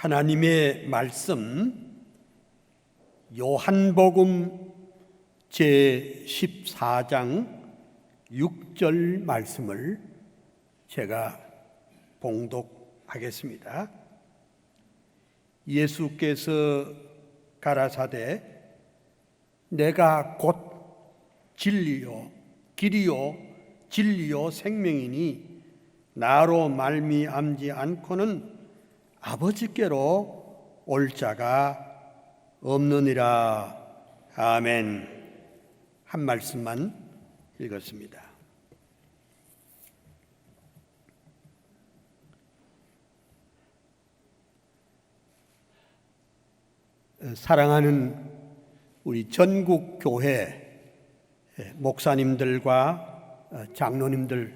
하나님의 말씀 요한복음 제14장 6절 말씀을 제가 봉독하겠습니다. 예수께서 가라사대 내가 곧 진리요 길이요 진리요 생명이니 나로 말미암지 않고는 아버지께로 올 자가 없느니라. 아멘. 한 말씀만 읽었습니다. 사랑하는 우리 전국 교회 목사님들과 장로님들,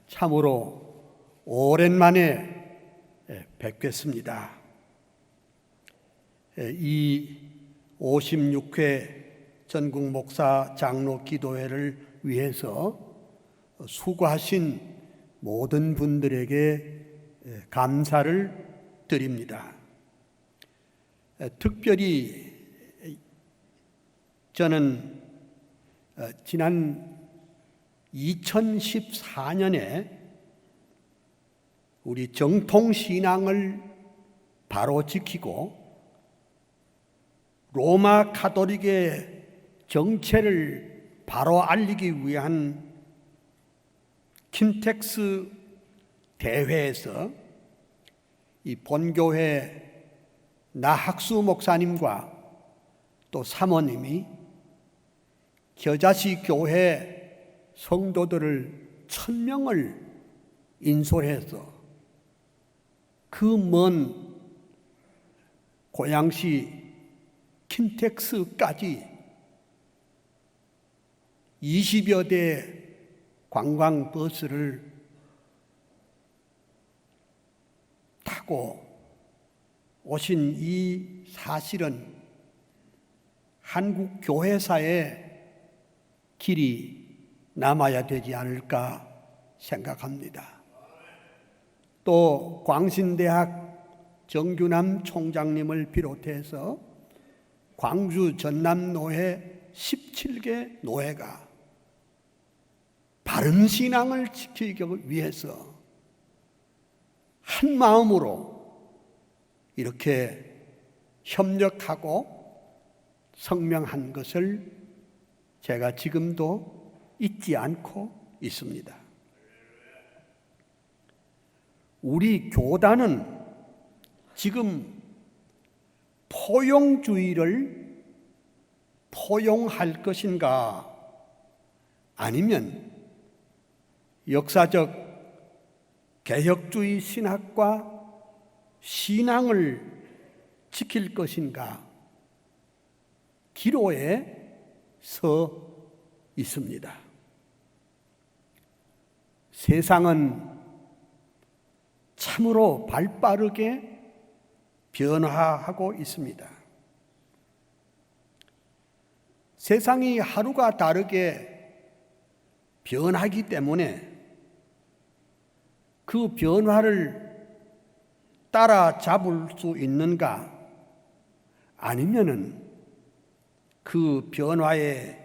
참으로 오랜만에 뵙겠습니다. 이 56회 전국 목사 장로 기도회를 위해서 수고하신 모든 분들에게 감사를 드립니다. 특별히 저는 지난 2014년에 우리 정통신앙을 바로 지키고 로마 가톨릭의 정체를 바로 알리기 위한 킨텍스 대회에서 이 본교회 나학수 목사님과 또 사모님이 겨자시 교회 성도들을 1000명을 인솔해서 그 먼 고양시 킨텍스까지 20여 대 관광버스를 타고 오신 이 사실은 한국 교회사에 길이 남아야 되지 않을까 생각합니다. 또 광신대학 정규남 총장님을 비롯해서 광주 전남노회 17개 노회가 바른 신앙을 지키기 위해서 한 마음으로 이렇게 협력하고 성명한 것을 제가 지금도 잊지 않고 있습니다. 우리 교단은 지금 포용주의를 포용할 것인가, 아니면 역사적 개혁주의 신학과 신앙을 지킬 것인가 기로에 서 있습니다. 세상은 참으로 발빠르게 변화하고 있습니다. 세상이 하루가 다르게 변하기 때문에 그 변화를 따라잡을 수 있는가, 아니면은 그 변화에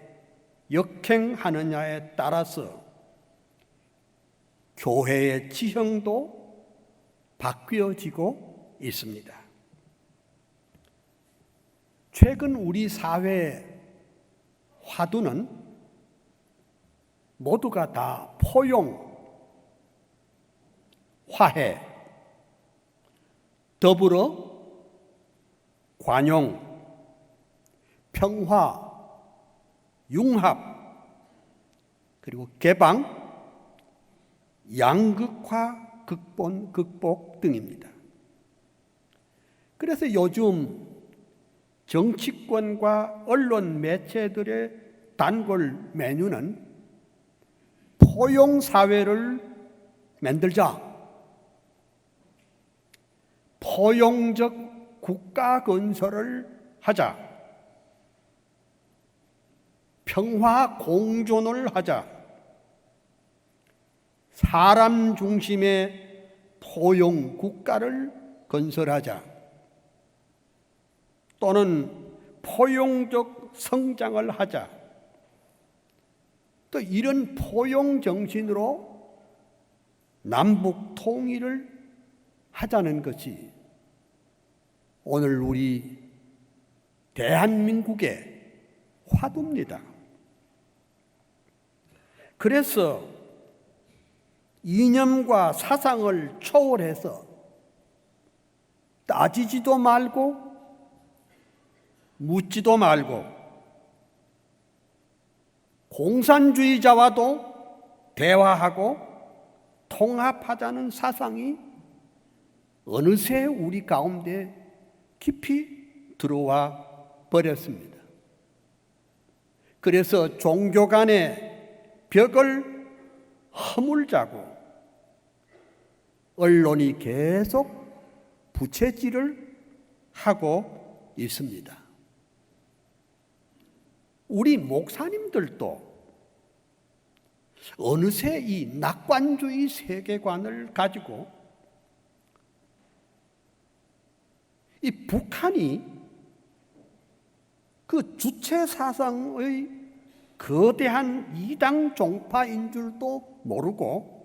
역행하느냐에 따라서 교회의 지형도 바뀌어지고 있습니다. 최근 우리 사회의 화두는 모두가 다 포용, 화해, 더불어 관용, 평화, 융합, 그리고 개방, 양극화, 극복 등입니다. 그래서 요즘 정치권과 언론 매체들의 단골 메뉴는 포용사회를 만들자, 포용적 국가 건설을 하자, 평화 공존을 하자, 사람 중심의 포용 국가를 건설하자. 또는 포용적 성장을 하자. 또 이런 포용 정신으로 남북 통일을 하자는 것이 오늘 우리 대한민국의 화두입니다. 그래서 이념과 사상을 초월해서 따지지도 말고 묻지도 말고 공산주의자와도 대화하고 통합하자는 사상이 어느새 우리 가운데 깊이 들어와 버렸습니다. 그래서 종교 간의 벽을 허물자고 언론이 계속 부채질을 하고 있습니다. 우리 목사님들도 어느새 이 낙관주의 세계관을 가지고 이 북한이 그 주체 사상의 거대한 이당 종파인 줄도 모르고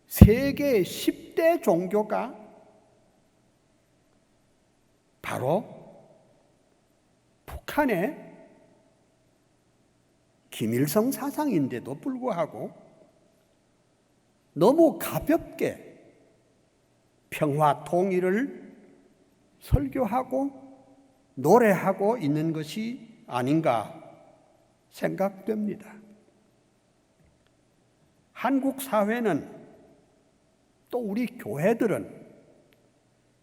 세계 10대 종교가 바로 북한의 김일성 사상인데도 불구하고 너무 가볍게 평화 통일을 설교하고 노래하고 있는 것이 아닌가 생각됩니다. 한국 사회는 또 우리 교회들은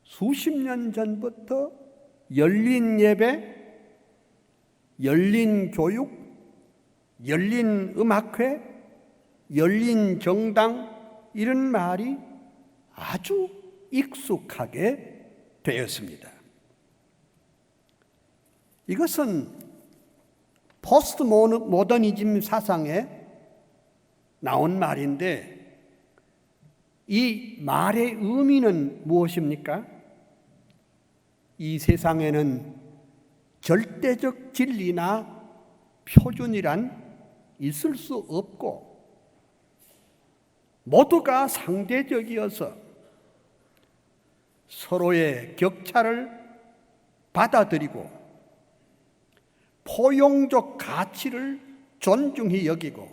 수십 년 전부터 열린 예배, 열린 교육, 열린 음악회, 열린 정당 이런 말이 아주 익숙하게 되었습니다. 이것은 포스트 모더니즘 사상에 나온 말인데 이 말의 의미는 무엇입니까? 이 세상에는 절대적 진리나 표준이란 있을 수 없고 모두가 상대적이어서 서로의 격차를 받아들이고 포용적 가치를 존중히 여기고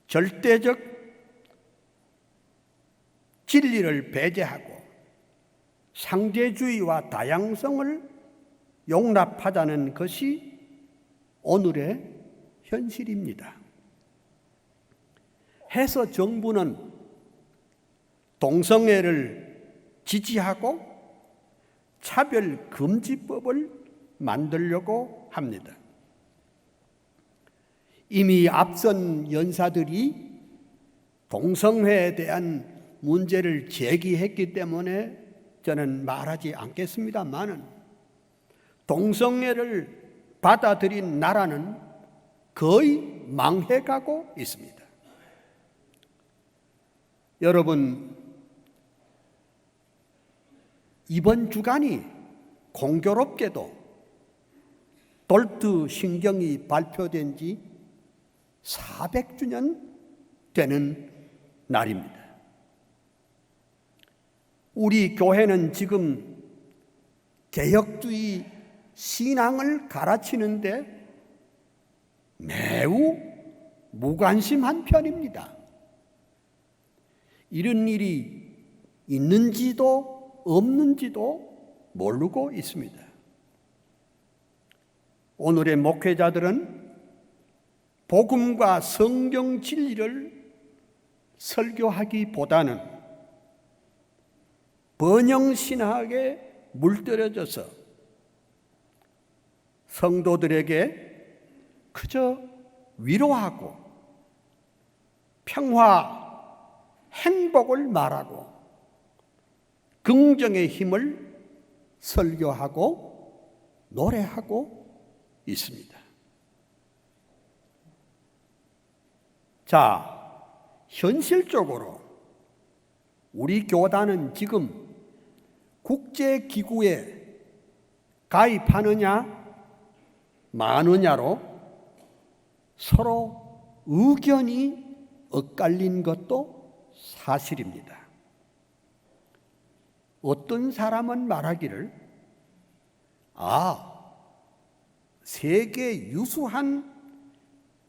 절대적 진리를 배제하고 상대주의와 다양성을 용납하자는 것이 오늘의 현실입니다. 해서 정부는 동성애를 지지하고 차별금지법을 만들려고 합니다. 이미 앞선 연사들이 동성애에 대한 문제를 제기했기 때문에 저는 말하지 않겠습니다만은 동성애를 받아들인 나라는 거의 망해가고 있습니다. 여러분, 이번 주간이 공교롭게도 돌트 신경이 발표된 지 400주년 되는 날입니다. 우리 교회는 지금 개혁주의 신앙을 가르치는데 매우 무관심한 편입니다. 이런 일이 있는지도 없는지도 모르고 있습니다. 오늘의 목회자들은 복음과 성경 진리를 설교하기보다는 번영신학에 물들여져서 성도들에게 그저 위로하고 평화, 행복을 말하고 긍정의 힘을 설교하고 노래하고 있습니다. 자, 현실적으로 우리 교단은 지금 국제기구에 가입하느냐 마느냐로 서로 의견이 엇갈린 것도 사실입니다. 어떤 사람은 말하기를 세계 유수한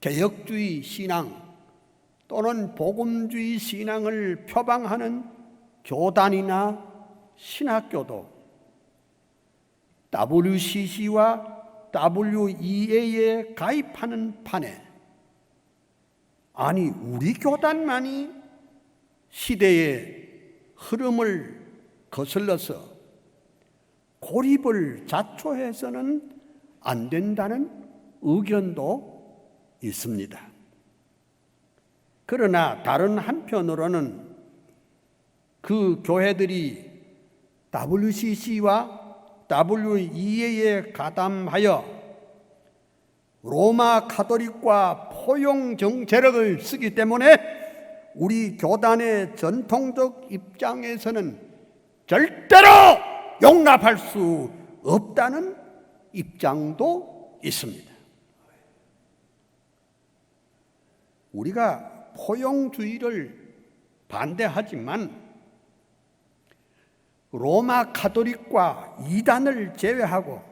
개혁주의 신앙 또는 복음주의 신앙을 표방하는 교단이나 신학교도 WCC와 WEA에 가입하는 판에 아니 우리 교단만이 시대의 흐름을 거슬러서 고립을 자초해서는 안 된다는 의견도 있습니다. 그러나 다른 한편으로는 그 교회들이 WCC와 WEA에 가담하여 로마 가톨릭과 포용 정제력을 쓰기 때문에 우리 교단의 전통적 입장에서는 절대로 용납할 수 없다는 입장도 있습니다. 우리가 포용주의를 반대하지만 로마 가톨릭과 이단을 제외하고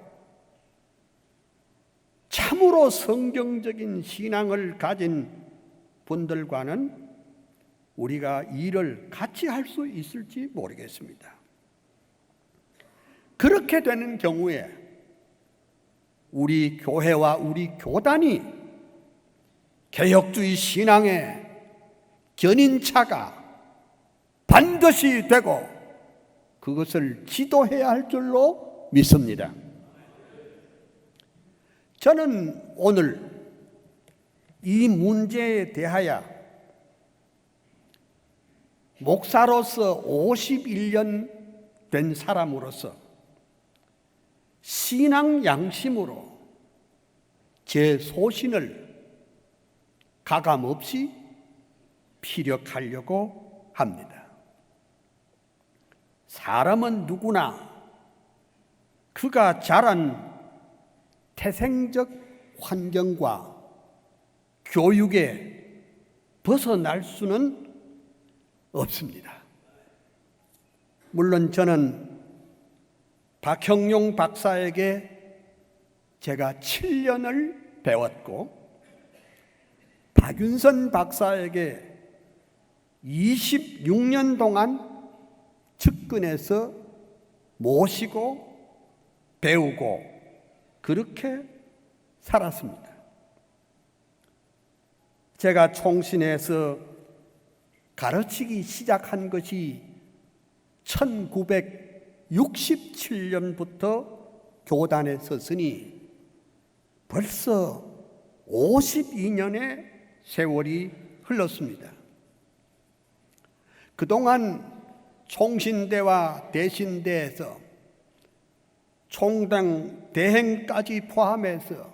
참으로 성경적인 신앙을 가진 분들과는 우리가 일을 같이 할 수 있을지 모르겠습니다. 그렇게 되는 경우에 우리 교회와 우리 교단이 개혁주의 신앙의 견인차가 반드시 되고 그것을 지도해야 할 줄로 믿습니다. 저는 오늘 이 문제에 대하여 목사로서 51년 된 사람으로서 신앙 양심으로 제 소신을 가감없이 피력하려고 합니다. 사람은 누구나 그가 자란 태생적 환경과 교육에 벗어날 수는 없습니다. 물론 저는 박형용 박사에게 제가 7년을 배웠고 박윤선 박사에게 26년 동안 측근해서 모시고 배우고 그렇게 살았습니다. 제가 총신에서 가르치기 시작한 것이 1967년부터 교단에 섰으니 벌써 52년의 세월이 흘렀습니다. 그동안 총신대와 대신대에서 총당 대행까지 포함해서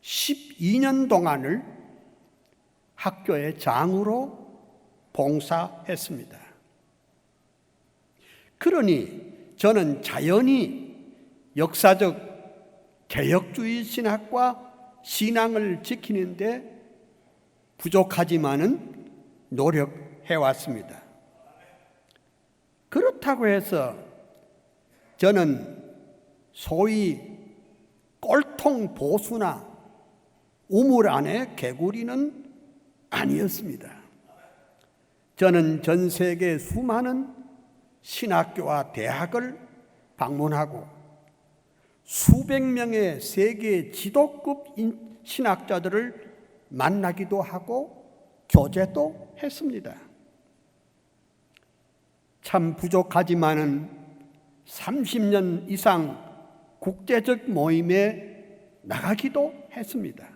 12년 동안을 학교의 장으로 봉사했습니다. 그러니 저는 자연히 역사적 개혁주의 신학과 신앙을 지키는데 부족하지만은 노력해왔습니다. 그렇다고 해서 저는 소위 꼴통 보수나 우물 안의 개구리는 아니었습니다. 저는 전 세계 수많은 신학교와 대학을 방문하고 수백 명의 세계 지도급 신학자들을 만나기도 하고 교제도 했습니다. 참 부족하지만은 30년 이상 국제적 모임에 나가기도 했습니다.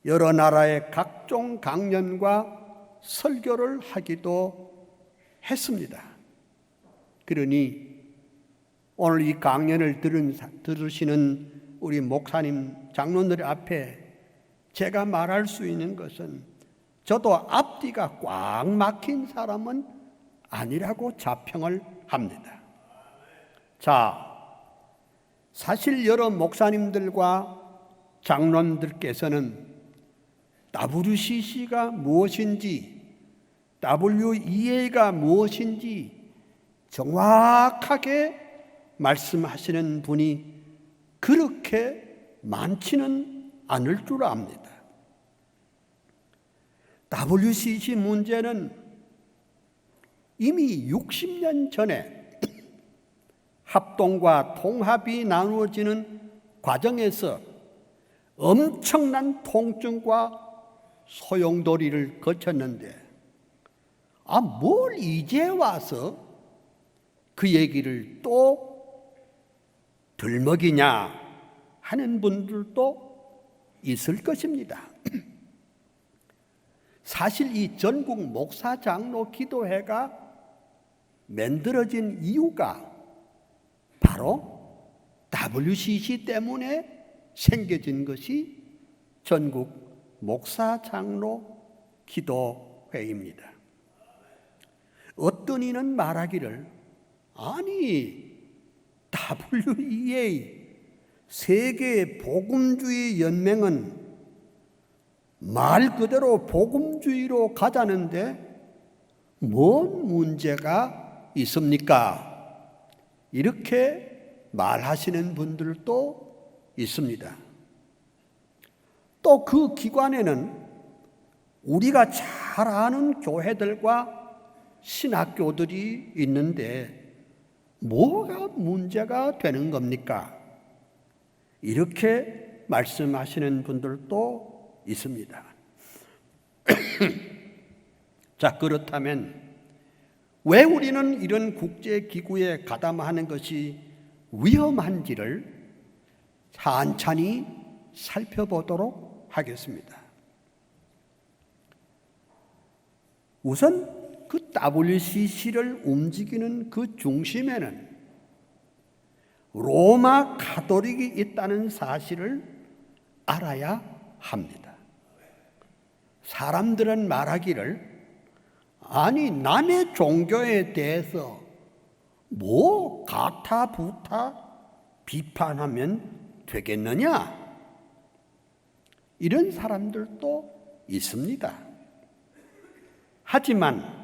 여러 나라의 각종 강연과 설교를 하기도 했습니다. 그러니 오늘 이 강연을 들으시는 우리 목사님, 장로들 앞에 제가 말할 수 있는 것은 저도 앞뒤가 꽉 막힌 사람은 아니라고 자평을 합니다. 자, 사실 여러 목사님들과 장로님들께서는 WCC가 무엇인지, WEA가 무엇인지 정확하게 말씀하시는 분이 그렇게 많지는 않을 줄 압니다. WCC 문제는 이미 60년 전에 합동과 통합이 나누어지는 과정에서 엄청난 통증과 소용돌이를 거쳤는데, 뭘 이제 와서 그 얘기를 또 들먹이냐 하는 분들도 있을 것입니다. 사실 이 전국 목사 장로 기도회가 만들어진 이유가 바로 WCC 때문에 생겨진 것이 전국 목사 장로 기도회입니다. 어떤 이는 말하기를, 아니 WEA 세계 복음주의 연맹은 말 그대로 복음주의로 가자는데 뭔 문제가 있습니까? 이렇게 말하시는 분들도 있습니다. 또 그 기관에는 우리가 잘 아는 교회들과 신학교들이 있는데 뭐가 문제가 되는 겁니까? 이렇게 말씀하시는 분들도 있습니다. 자, 그렇다면 왜 우리는 이런 국제기구에 가담하는 것이 위험한지를 찬찬히 살펴보도록 하겠습니다. 우선 그 WCC를 움직이는 그 중심에는 로마 가톨릭이 있다는 사실을 알아야 합니다. 사람들은 말하기를, 아니 남의 종교에 대해서 뭐 가타부타 비판하면 되겠느냐? 이런 사람들도 있습니다. 하지만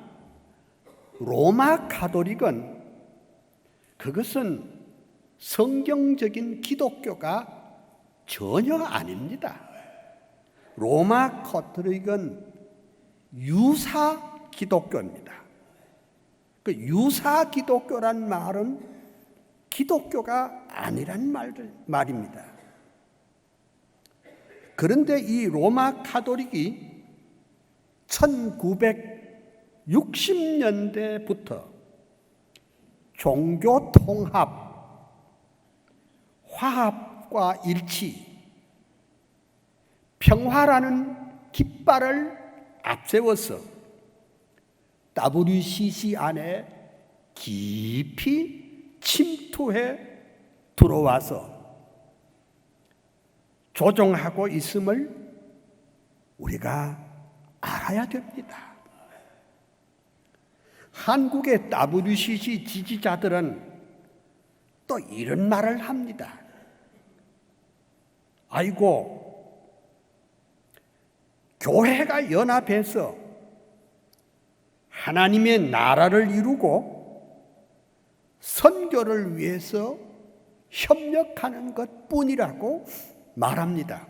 로마 가톨릭은 그것은 성경적인 기독교가 전혀 아닙니다. 로마 가톨릭은 유사 기독교입니다. 그 유사 기독교란 말은 기독교가 아니란 말입니다. 그런데 이 로마 가톨릭이 1960년대부터 종교 통합, 화합과 일치, 평화라는 깃발을 앞세워서 WCC 안에 깊이 침투해 들어와서 조종하고 있음을 우리가 알아야 됩니다. 한국의 WCC 지지자들은 또 이런 말을 합니다. 아이고, 교회가 연합해서 하나님의 나라를 이루고 선교를 위해서 협력하는 것뿐이라고 말합니다.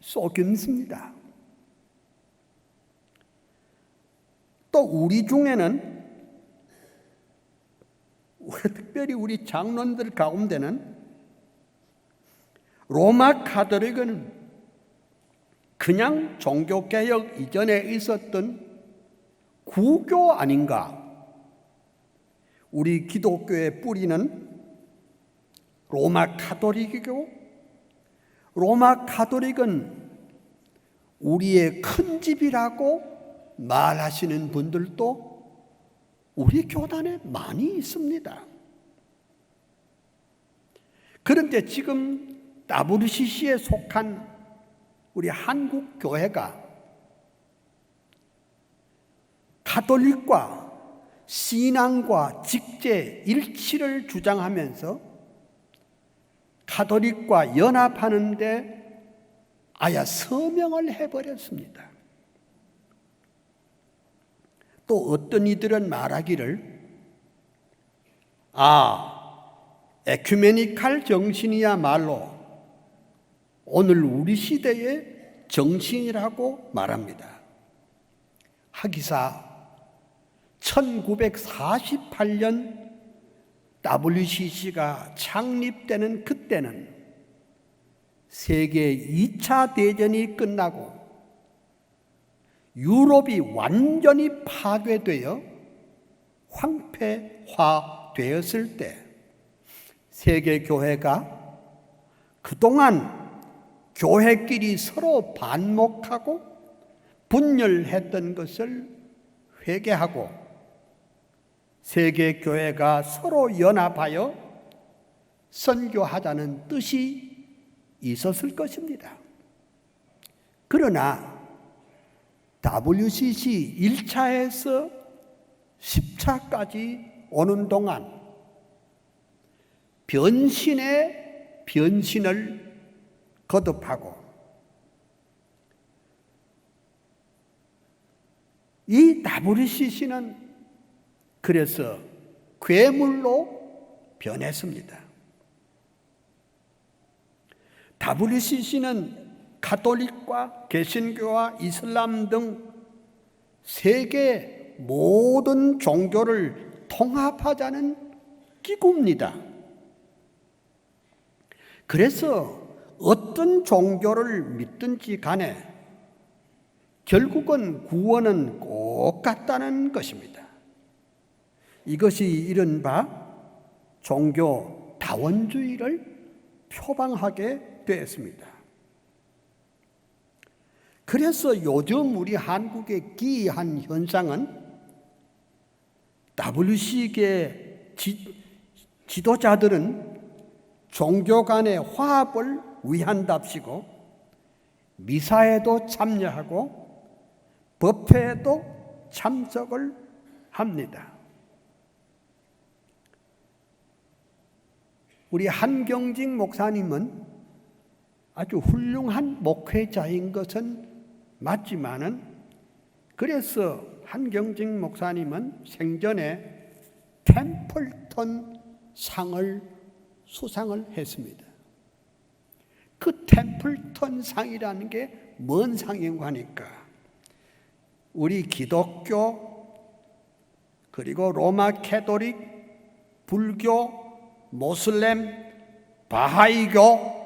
속임수입니다. 또 우리 중에는, 특별히 우리 장로들 가운데는 로마 가톨릭은 그냥 종교개혁 이전에 있었던 구교 아닌가? 우리 기독교의 뿌리는 로마 가톨릭이고, 로마 가톨릭은 우리의 큰 집이라고 말하시는 분들도 우리 교단에 많이 있습니다. 그런데 지금 WCC에 속한 우리 한국 교회가 가톨릭과 신앙과 직제 일치를 주장하면서 가톨릭과 연합하는데 아예 서명을 해버렸습니다. 또 어떤 이들은 말하기를 에큐메니칼 정신이야말로 오늘 우리 시대의 정신이라고 말합니다. 하기사 1948년 WCC가 창립되는 그때는 세계 2차 대전이 끝나고 유럽이 완전히 파괴되어 황폐화되었을 때 세계 교회가 그동안 교회끼리 서로 반목하고 분열했던 것을 회개하고 세계 교회가 서로 연합하여 선교하자는 뜻이 있었을 것입니다. 그러나 WCC 1차에서 10차까지 오는 동안 변신의 변신을 거듭하고 이 WCC는 그래서 괴물로 변했습니다. WCC는 가톨릭과 개신교와 이슬람 등 세계 모든 종교를 통합하자는 기구입니다. 그래서 어떤 종교를 믿든지 간에 결국은 구원은 꼭 같다는 것입니다. 이것이 이른바 종교 다원주의를 표방하게 되었습니다. 그래서 요즘 우리 한국의 기이한 현상은 WC계 지도자들은 종교 간의 화합을 위한답시고 미사에도 참여하고 법회에도 참석을 합니다. 우리 한경직 목사님은 아주 훌륭한 목회자인 것은 맞지만은 그래서 한경직 목사님은 생전에 템플턴 상을 수상을 했습니다. 그 템플턴 상이라는 게 뭔 상인가 하니까 우리 기독교 그리고 로마 캐토릭, 불교, 모슬렘, 바하이교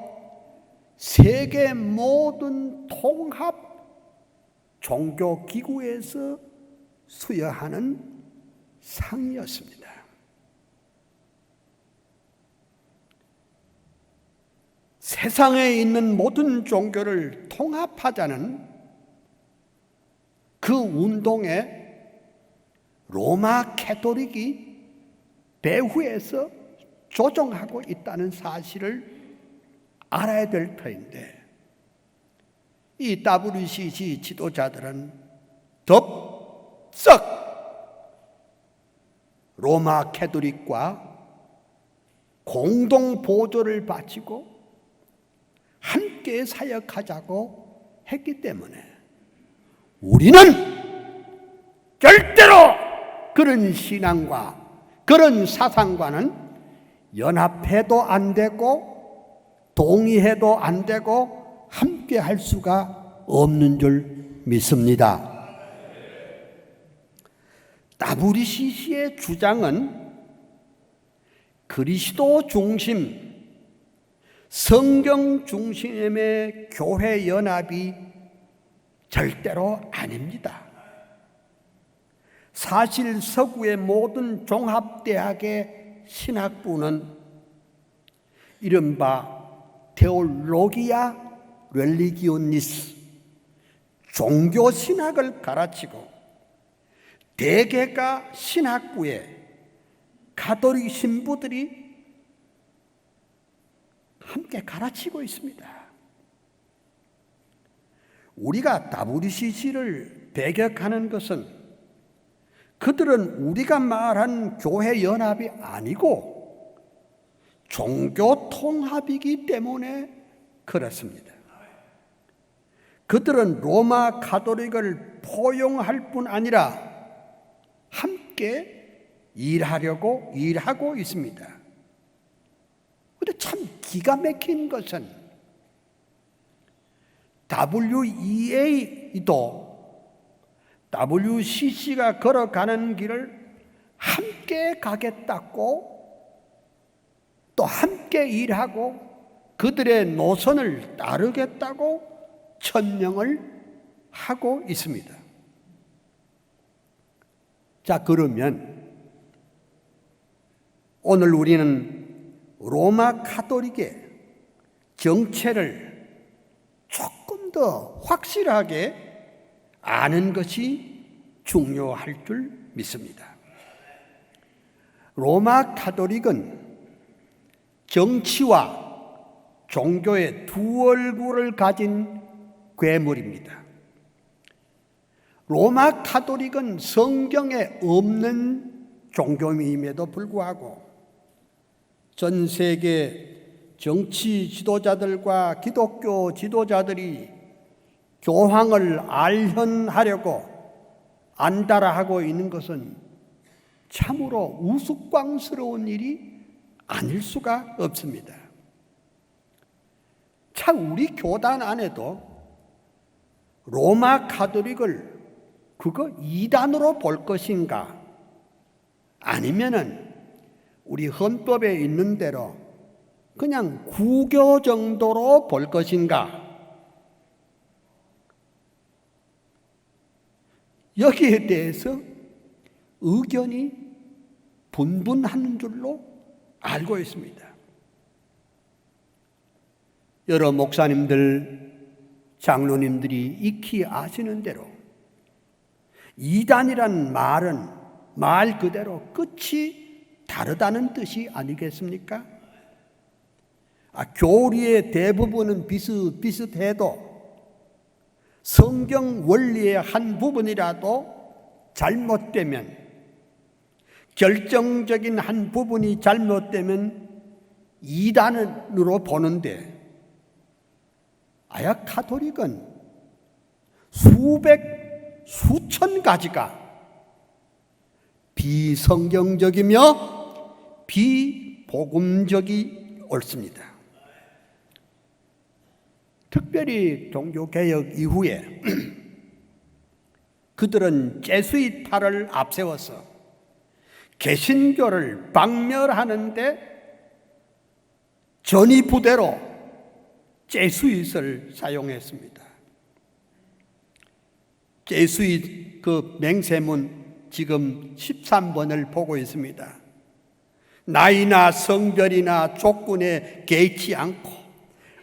세계 모든 통합 종교 기구에서 수여하는 상이었습니다. 세상에 있는 모든 종교를 통합하자는 그 운동에 로마 캐토릭이 배후에서 조종하고 있다는 사실을 알아야 될 터인데 이 WCC 지도자들은 덥석 로마 캐토릭과 공동 보조를 바치고 함께 사역하자고 했기 때문에 우리는 절대로 그런 신앙과 그런 사상과는 연합해도 안 되고 동의해도 안 되고 함께 할 수가 없는 줄 믿습니다. WCC의 주장은 그리스도 중심, 성경 중심의 교회 연합이 절대로 아닙니다. 사실 서구의 모든 종합대학의 신학부는 이른바 테올로기아 렐리기오니스 종교신학을 가르치고 대개가 신학부에 가톨릭 신부들이 함께 가르치고 있습니다. 우리가 WCC를 배격하는 것은 그들은 우리가 말한 교회 연합이 아니고 종교 통합이기 때문에 그렇습니다. 그들은 로마 가톨릭을 포용할 뿐 아니라 함께 일하고 있습니다. 그런데 참 기가 막힌 것은 WEA도 WCC가 걸어가는 길을 함께 가겠다고 또 함께 일하고 그들의 노선을 따르겠다고 천명을 하고 있습니다. 자, 그러면 오늘 우리는 로마 가톨릭의 정체를 조금 더 확실하게 아는 것이 중요할 줄 믿습니다. 로마 가톨릭은 정치와 종교의 두 얼굴을 가진 괴물입니다. 로마 가톨릭은 성경에 없는 종교임에도 불구하고 전 세계 정치 지도자들과 기독교 지도자들이 교황을 알현하려고 안달하고 있는 것은 참으로 우스꽝스러운 일이 아닐 수가 없습니다. 참 우리 교단 안에도 로마 가톨릭을 그거 이단으로 볼 것인가 아니면은 우리 헌법에 있는 대로 그냥 구교 정도로 볼 것인가 여기에 대해서 의견이 분분한 줄로 알고 있습니다. 여러 목사님들, 장로님들이 익히 아시는 대로 이단이란 말은 말 그대로 끝이 다르다는 뜻이 아니겠습니까? 교리의 대부분은 비슷해도 성경 원리의 한 부분이라도 잘못되면 결정적인 한 부분이 잘못되면 이단으로 보는데 가톨릭은 수천 가지가 비성경적이며 비복음적이 옳습니다. 특별히 종교개혁 이후에 그들은 제수이파를 앞세워서 개신교를 박멸하는데 전위부대로 제수잇을 사용했습니다. 제수잇 그 맹세문 지금 13번을 보고 있습니다. 나이나 성별이나 조건에 개의치 않고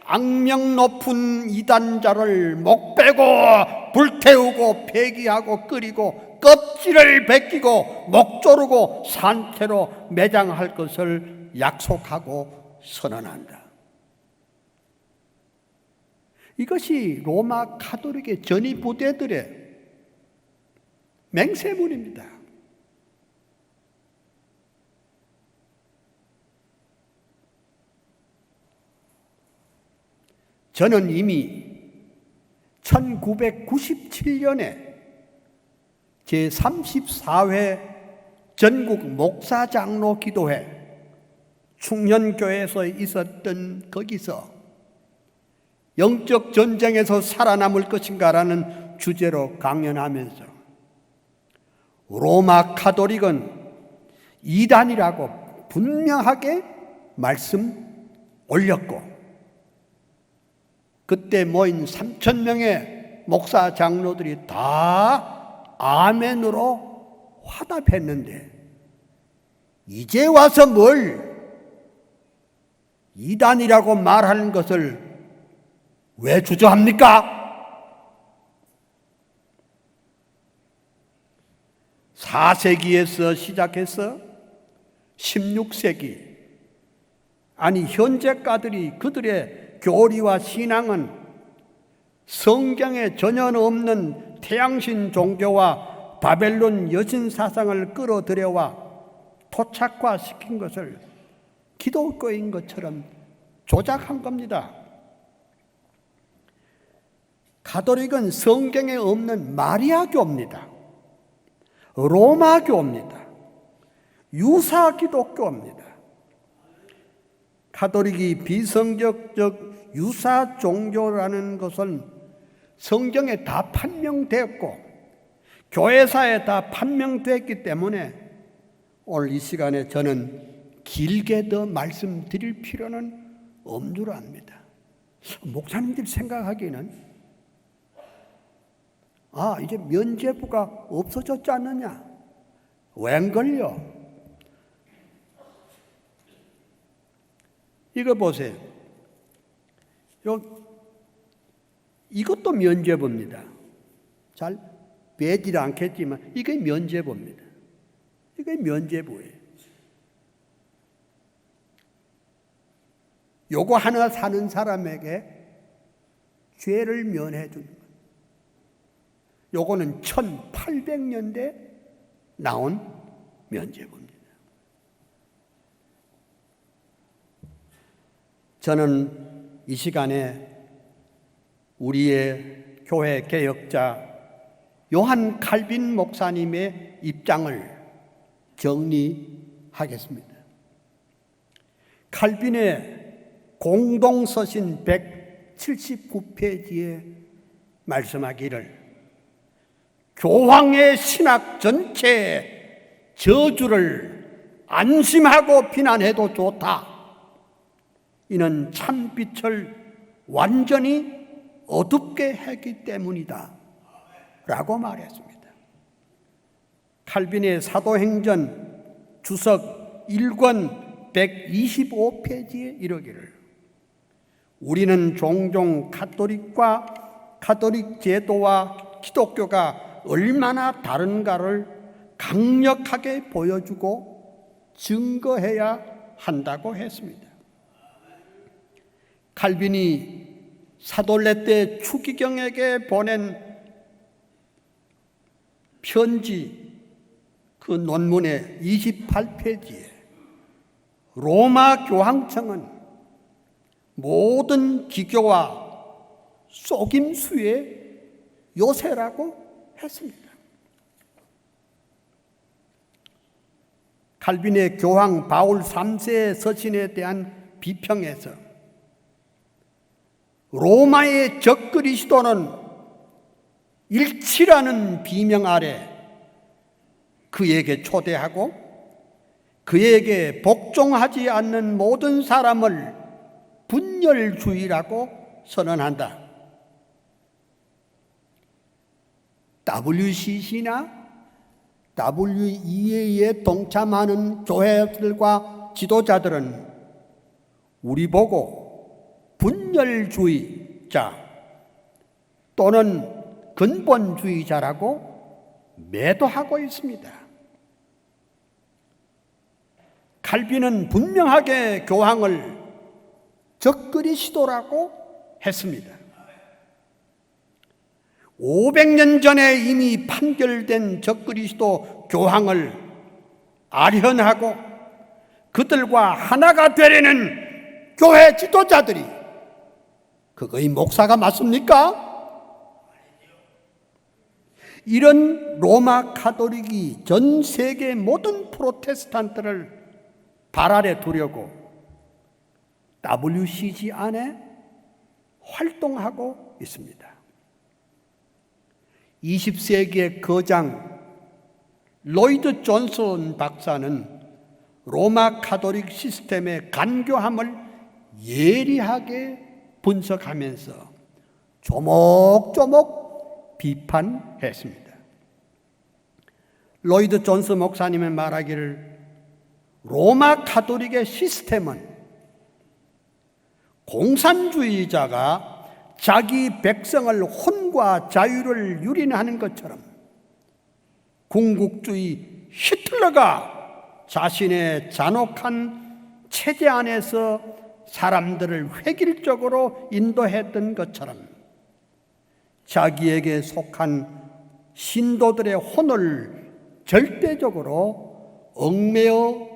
악명 높은 이단자를 목 베고 불태우고 폐기하고 끓이고 껍질을 벗기고 목 조르고 산채로 매장할 것을 약속하고 선언한다. 이것이 로마 가톨릭의 전위부대들의 맹세문입니다. 저는 이미 1997년에 제34회 전국 목사장로 기도회 충년교회에서 있었던 거기서 영적 전쟁에서 살아남을 것인가라는 주제로 강연하면서 로마 가톨릭은 이단이라고 분명하게 말씀 올렸고 그때 모인 3,000명의 목사 장로들이 다 아멘으로 화답했는데 이제 와서 뭘 이단이라고 말하는 것을 왜 주저합니까? 4세기에서 시작해서 16세기 아니 현재까지 그들의 교리와 신앙은 성경에 전혀 없는 태양신 종교와 바벨론 여신 사상을 끌어들여와 토착화시킨 것을 기독교인 것처럼 조작한 겁니다. 가톨릭은 성경에 없는 마리아교입니다. 로마교입니다. 유사 기독교입니다. 가톨릭이 비성경적 유사 종교라는 것은 성경에 다 판명되었고 교회사에 다 판명되었기 때문에 오늘 이 시간에 저는 길게 더 말씀드릴 필요는 없는 줄 압니다. 목사님들 생각하기에는 이제 면죄부가 없어졌지 않느냐? 웬걸요? 이거 보세요. 이것도 면죄부입니다. 잘 빼지 않겠지만 이게 면죄부입니다. 이게 면죄부예요. 요거 하나 사는 사람에게 죄를 면해 주는 거예요. 요거는 1800년대 나온 면죄부입니다. 저는 이 시간에 우리의 교회 개혁자 요한 칼빈 목사님의 입장을 정리하겠습니다. 칼빈의 공동서신 179페이지에 말씀하기를 교황의 신학 전체의 저주를 안심하고 비난해도 좋다. 이는 참빛을 완전히 어둡게 했기 때문이다 라고 말했습니다. 칼빈의 사도행전 주석 1권 125페이지에 이르기를 우리는 종종 가톨릭 제도와 기독교가 얼마나 다른가를 강력하게 보여주고 증거해야 한다고 했습니다. 칼빈이 사돌레 때 추기경에게 보낸 편지 그 논문의 28페이지에 로마 교황청은 모든 기교와 속임수의 요새라고 했습니다. 칼빈의 교황 바울 3세의 서신에 대한 비평에서 로마의 적그리스도는 일치라는 비명 아래 그에게 초대하고 그에게 복종하지 않는 모든 사람을 분열주의라고 선언한다. WCC나 WEA에 동참하는 교회들과 지도자들은 우리 보고 분열주의자 또는 근본주의자라고 매도하고 있습니다. 칼빈은 분명하게 교황을 적그리스도라고 했습니다. 500년 전에 이미 판결된 적그리스도 교황을 아련하고 그들과 하나가 되려는 교회 지도자들이 그거의 목사가 맞습니까? 이런 로마 가톨릭이 전 세계 모든 프로테스탄트를 발 아래 두려고 WCG 안에 활동하고 있습니다. 20세기의 거장 로이드 존슨 박사는 로마 가톨릭 시스템의 간교함을 예리하게 분석하면서 조목조목 비판했습니다. 로이드 존슨 목사님의 말하기를 로마 가톨릭의 시스템은 공산주의자가 자기 백성을 혼과 자유를 유린하는 것처럼 궁극주의 히틀러가 자신의 잔혹한 체제 안에서 사람들을 획일적으로 인도했던 것처럼 자기에게 속한 신도들의 혼을 절대적으로 얽매이고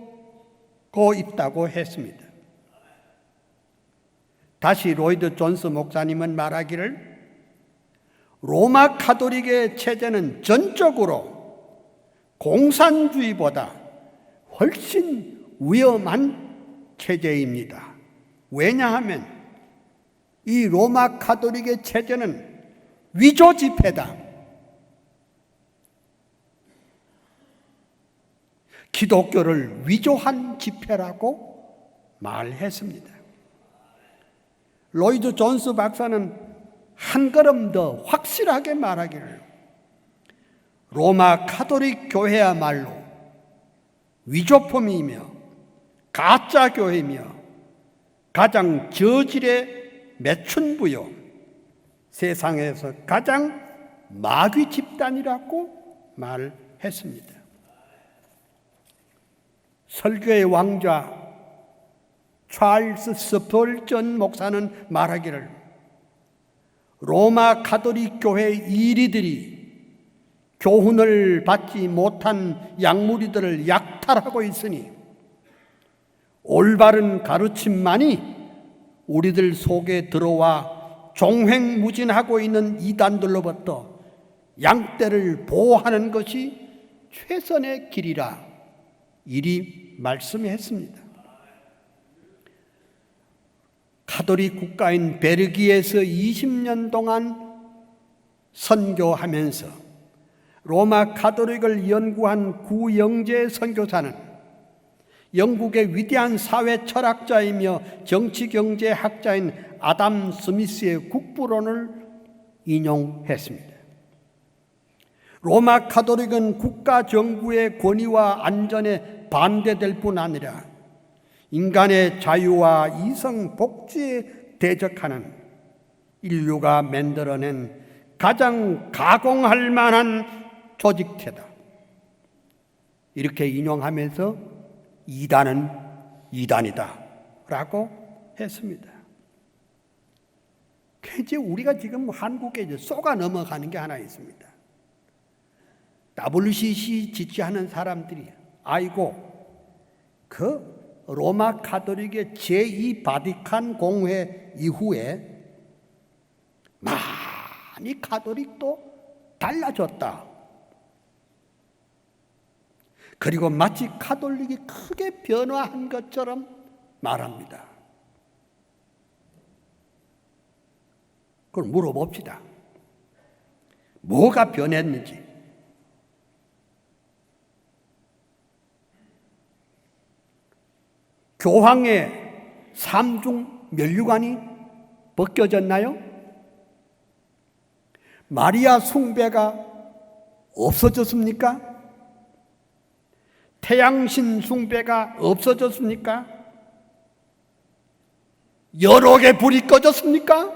있다고 했습니다. 다시 로이드 존스 목사님은 말하기를 로마 가톨릭의 체제는 전적으로 공산주의보다 훨씬 위험한 체제입니다. 왜냐하면 이 로마 가톨릭의 체제는 위조 지폐다. 기독교를 위조한 지폐라고 말했습니다. 로이드 존스 박사는 한 걸음 더 확실하게 말하기를 로마 가톨릭 교회야말로 위조품이며 가짜 교회이며 가장 저질의 매춘부요 세상에서 가장 마귀 집단이라고 말했습니다. 설교의 왕자 찰스 스펄전 목사는 말하기를 로마 가톨릭 교회 이리들이 교훈을 받지 못한 양무리들을 약탈하고 있으니 올바른 가르침만이 우리들 속에 들어와 종횡무진하고 있는 이단들로부터 양떼를 보호하는 것이 최선의 길이라 이리 말씀했습니다. 가톨릭 국가인 벨기에에서 20년 동안 선교하면서 로마 가톨릭을 연구한 구영재 선교사는 영국의 위대한 사회 철학자이며 정치경제학자인 아담 스미스의 국부론을 인용했습니다. 로마 가톨릭은 국가 정부의 권위와 안전에 반대될 뿐 아니라 인간의 자유와 이성 복지에 대적하는 인류가 만들어낸 가장 가공할 만한 조직체다. 이렇게 인용하면서 이단은 이단이다 라고 했습니다. 이제 우리가 지금 한국에 이제 쏘가 넘어가는 게 하나 있습니다. WCC 지지하는 사람들이 아이고 그 로마 가톨릭의 제2 바티칸 공회 이후에 많이 가톨릭도 달라졌다. 그리고 마치 가톨릭이 크게 변화한 것처럼 말합니다. 그걸 물어봅시다. 뭐가 변했는지. 교황의 삼중 면류관이 벗겨졌나요? 마리아 숭배가 없어졌습니까? 태양신 숭배가 없어졌습니까? 여러 개 불이 꺼졌습니까?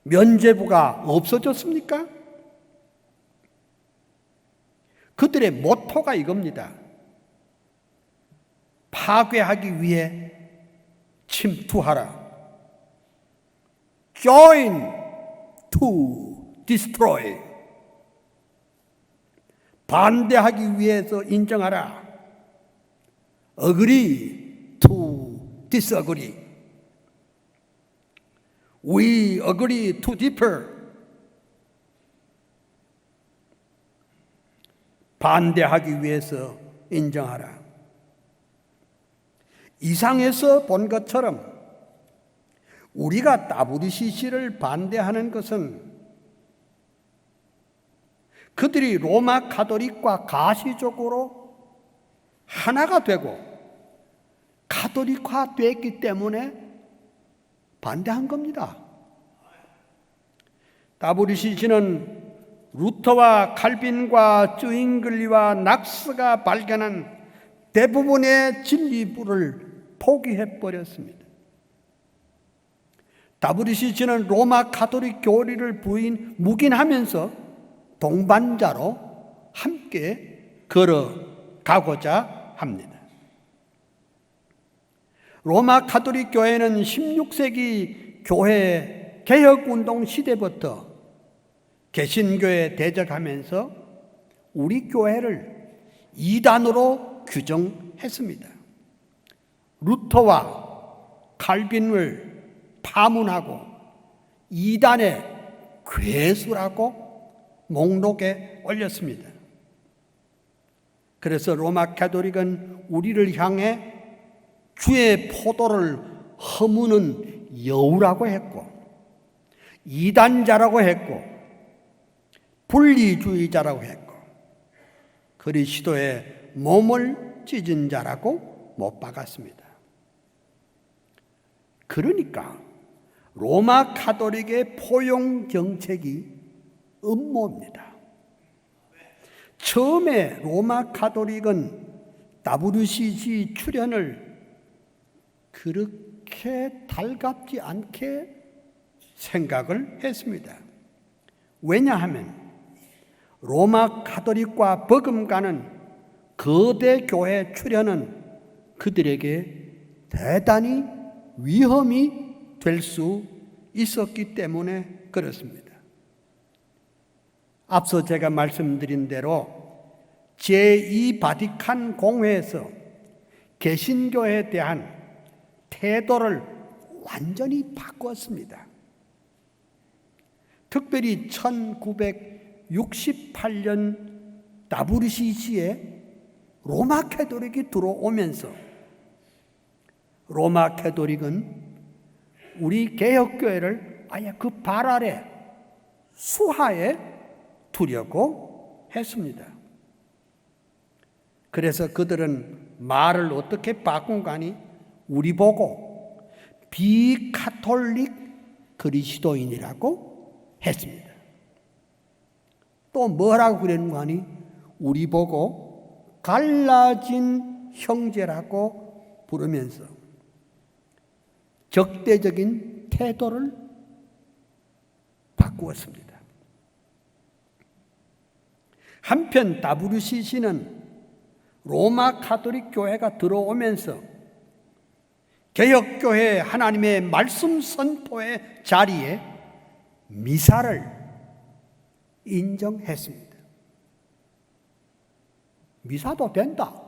면죄부가 없어졌습니까? 그들의 모토가 이겁니다. 파괴하기 위해 침투하라. Join to destroy. 반대하기 위해서 인정하라. Agree to disagree. We agree to differ. 반대하기 위해서 인정하라. 이상에서 본 것처럼 우리가 WCC를 반대하는 것은 그들이 로마 가톨릭과 가시적으로 하나가 되고 가톨릭화 됐기 때문에 반대한 겁니다. WCC는 루터와 칼빈과 쯔잉글리와 낙스가 발견한 대부분의 진리부를 포기해버렸습니다. WCC는 로마 가톨릭 교리를 묵인하면서 동반자로 함께 걸어가고자 합니다. 로마 가톨릭 교회는 16세기 교회 개혁운동 시대부터 개신교에 대적하면서 우리 교회를 이단으로 규정했습니다. 루터와 칼빈을 파문하고 이단의 괴수라고 목록에 올렸습니다. 그래서 로마 가톨릭은 우리를 향해 주의 포도를 허무는 여우라고 했고, 이단자라고 했고, 분리주의자라고 했고, 그리스도의 몸을 찢은 자라고 못 박았습니다. 그러니까 로마 가톨릭의 포용 정책이 음모입니다. 처음에 로마 가톨릭은 WCG 출현을 그렇게 달갑지 않게 생각을 했습니다. 왜냐하면 로마 가톨릭과 버금가는 거대 교회 출현은 그들에게 대단히 위험이 될 수 있었기 때문에 그렇습니다. 앞서 제가 말씀드린 대로 제2 바티칸 공회에서 개신교에 대한 태도를 완전히 바꿨습니다. 특별히 1968년 WCC에 로마 가톨릭이 들어오면서 로마 가톨릭은 우리 개혁교회를 아예 그 발 아래 수하에 두려고 했습니다. 그래서 그들은 말을 어떻게 바꾼가 하니 우리 보고 비카톨릭 그리스도인이라고 했습니다. 또 뭐라고 그랬는가 하니 우리 보고 갈라진 형제라고 부르면서 적대적인 태도를 바꾸었습니다. 한편 WCC는 로마 가톨릭 교회가 들어오면서 개혁교회 하나님의 말씀 선포의 자리에 미사를 인정했습니다. 미사도 된다.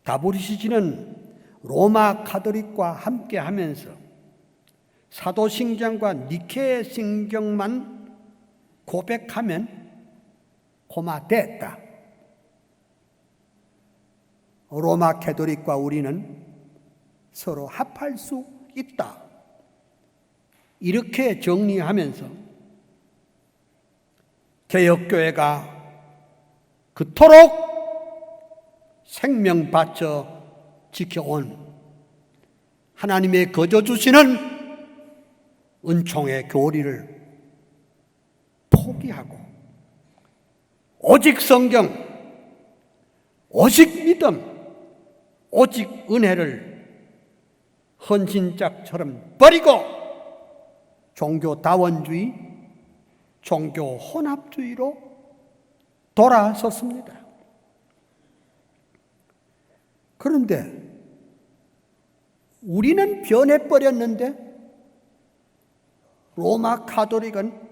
WCC는 로마 가톨릭과 함께하면서 사도신경과 니케 신경만 고백하면 고마됐다. 로마 가톨릭과 우리는 서로 합할 수 있다. 이렇게 정리하면서 개혁교회가 그토록 생명 바쳐 지켜온 하나님의 거저 주시는 은총의 교리를 포기하고 오직 성경, 오직 믿음, 오직 은혜를 헌신짝처럼 버리고 종교다원주의, 종교 혼합주의로 돌아섰습니다. 그런데 우리는 변해버렸는데 로마 가톨릭은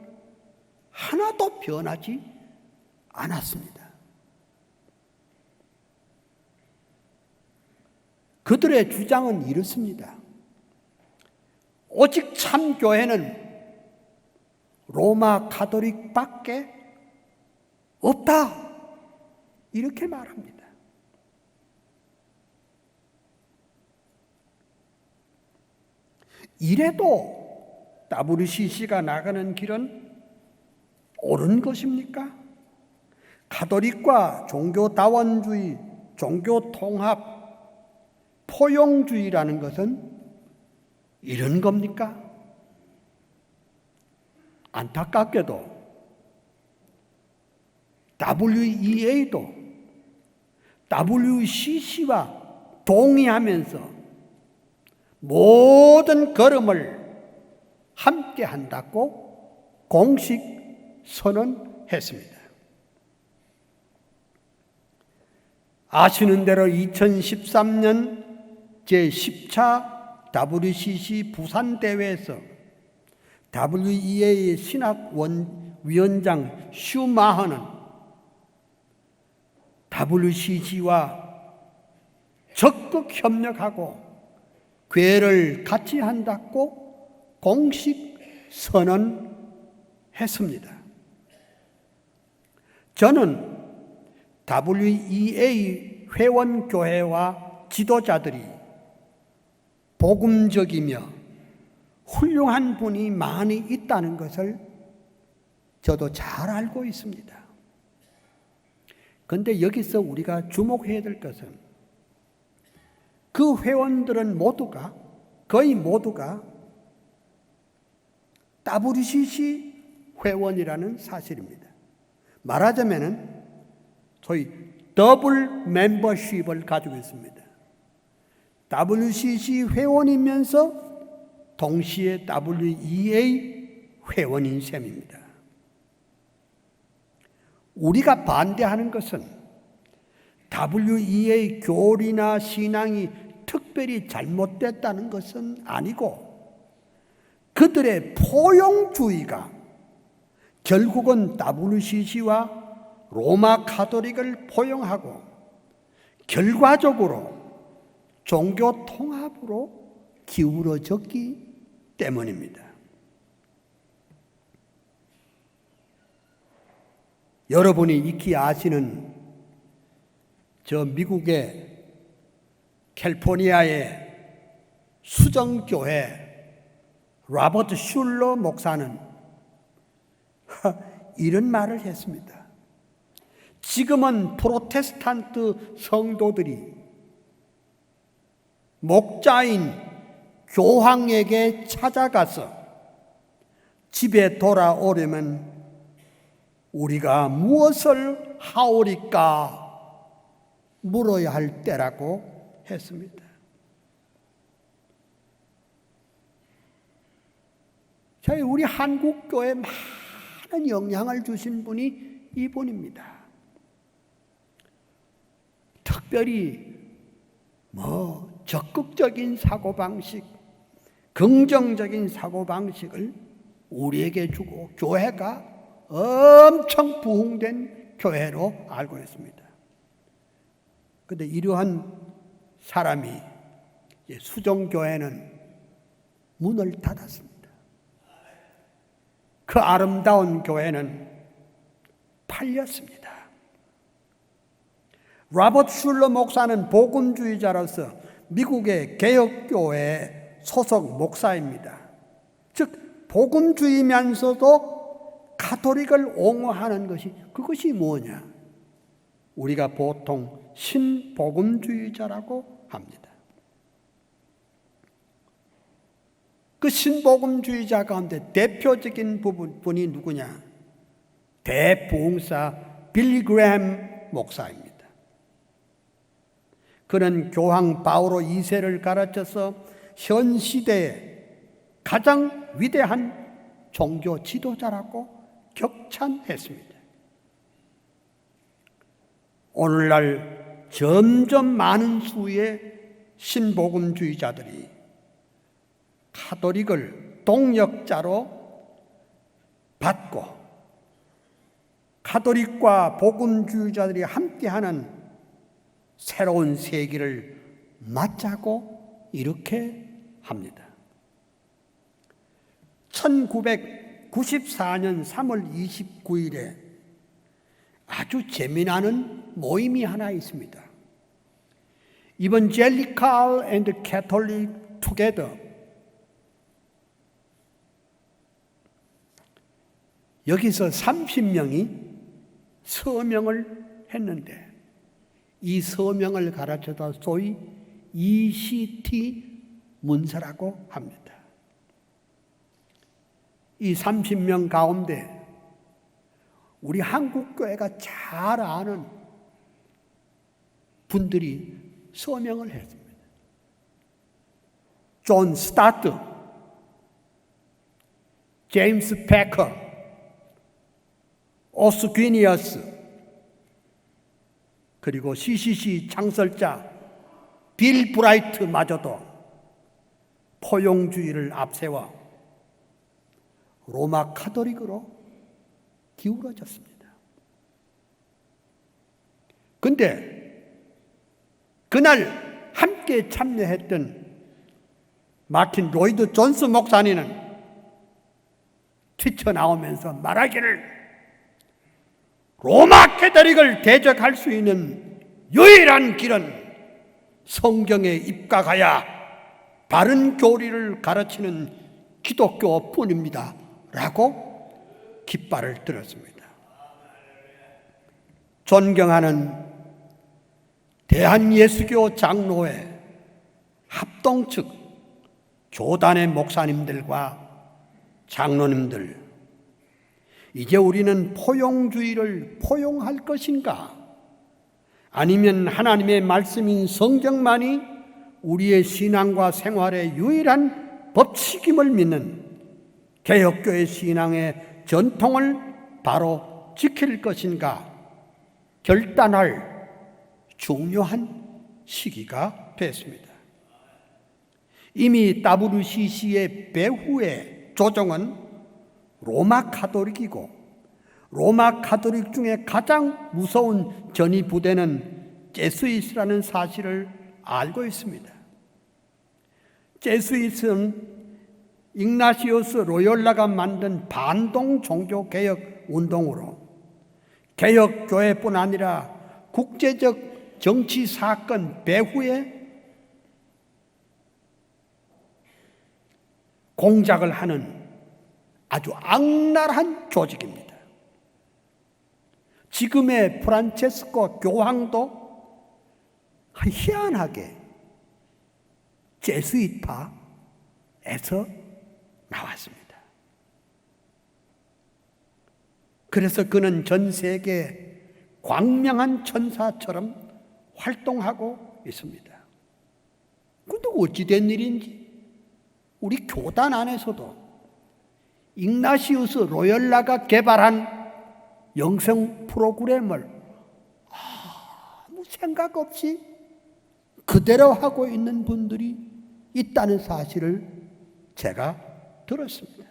하나도 변하지 않았습니다. 그들의 주장은 이렇습니다. 오직 참 교회는 로마 가톨릭밖에 없다. 이렇게 말합니다. 이래도 WCC가 나가는 길은 옳은 것입니까? 가톨릭과 종교다원주의, 종교통합, 포용주의라는 것은 이런 겁니까? 안타깝게도 WEA도 WCC와 동의하면서 모든 걸음을 함께 한다고 공식 선언했습니다. 아시는 대로 2013년 제10차 WCC 부산 대회에서 WEA 신학위원장 슈마허는 WCC와 적극 협력하고 교회를 같이 한다고 공식 선언했습니다. 저는 WEA 회원교회와 지도자들이 복음적이며 훌륭한 분이 많이 있다는 것을 저도 잘 알고 있습니다. 그런데 여기서 우리가 주목해야 될 것은 그 회원들은 거의 모두가 WCC 회원이라는 사실입니다. 말하자면 소위 더블 멤버십을 가지고 있습니다. WCC 회원이면서 동시에 WEA 회원인 셈입니다. 우리가 반대하는 것은 WEA 교리나 신앙이 특별히 잘못됐다는 것은 아니고 그들의 포용주의가 결국은 WCC와 로마 가톨릭을 포용하고 결과적으로 종교 통합으로 기울어졌기 때문입니다. 여러분이 익히 아시는 저 미국의 캘리포니아의 수정교회 로버트 슐러 목사는 이런 말을 했습니다. 지금은 프로테스탄트 성도들이 목자인 교황에게 찾아가서 집에 돌아오려면 우리가 무엇을 하오리까 물어야 할 때라고 했습니다. 저희 우리 한국교회에 많은 영향을 주신 분이 이분입니다. 특별히 적극적인 사고방식, 긍정적인 사고방식을 우리에게 주고 교회가 엄청 부흥된 교회로 알고 있습니다. 그런데 이러한 사람이 수정교회는 문을 닫았습니다. 그 아름다운 교회는 팔렸습니다. 로버트 슐러 목사는 복음주의자로서 미국의 개혁교회 소속 목사입니다. 즉 복음주의면서도 가톨릭을 옹호하는 그것이 뭐냐? 우리가 보통 신복음주의자라고 합니다. 그 신복음주의자 가운데 대표적인 분이 누구냐? 대부흥사 빌리 그레이엄 목사입니다. 그는 교황 바오로 2세를 가르쳐서 현 시대의 가장 위대한 종교 지도자라고 격찬했습니다. 오늘날 점점 많은 수의 신복음주의자들이 가톨릭을 동역자로 받고 가톨릭과 복음주의자들이 함께하는 새로운 세기를 맞자고 이렇게 합니다. 1994년 3월 29일에 아주 재미나는 모임이 하나 있습니다. Evangelical and Catholic Together. 여기서 30명이 서명을 했는데 이 서명을 가르쳐다 소위 ECT 문서라고 합니다. 이 30명 가운데 우리 한국교회가 잘 아는 분들이 서명을 했습니다. 존 스타트, 제임스 패커, 오스퀴니어스, 그리고 CCC 창설자 빌 브라이트마저도 포용주의를 앞세워 로마 카톨릭으로 기울어졌습니다. 그런데 그날 함께 참여했던 마틴 로이드 존스 목사님은 튀쳐나오면서 말하기를 로마 카톨릭을 대적할 수 있는 유일한 길은 성경에 입각하여 바른 교리를 가르치는 기독교뿐입니다 라고 깃발을 들었습니다. 존경하는 대한예수교 장로회 합동 측 교단의 목사님들과 장로님들, 이제 우리는 포용주의를 포용할 것인가? 아니면 하나님의 말씀인 성경만이 우리의 신앙과 생활의 유일한 법칙임을 믿는 개혁교회 신앙의 전통을 바로 지킬 것인가 결단할 중요한 시기가 됐습니다. 이미 WCC의 배후의 조정은 로마 카톨릭이고 로마 카톨릭 중에 가장 무서운 전위 부대는 제수이스라는 사실을 알고 있습니다. 제수이스는 ig나시우스 로욜라가 만든 반동 종교 개혁 운동으로 개혁 교회뿐 아니라 국제적 정치 사건 배후에 공작을 하는 아주 악랄한 조직입니다. 지금의 프란체스코 교황도 희한하게 제수이파에서 나왔습니다. 그래서 그는 전 세계 광명한 천사처럼 활동하고 있습니다. 그런데 어찌된 일인지 우리 교단 안에서도 ig나시우스 로욜라가 개발한 영성 프로그램을 아무 생각 없이 그대로 하고 있는 분들이 있다는 사실을 제가 들었습니다.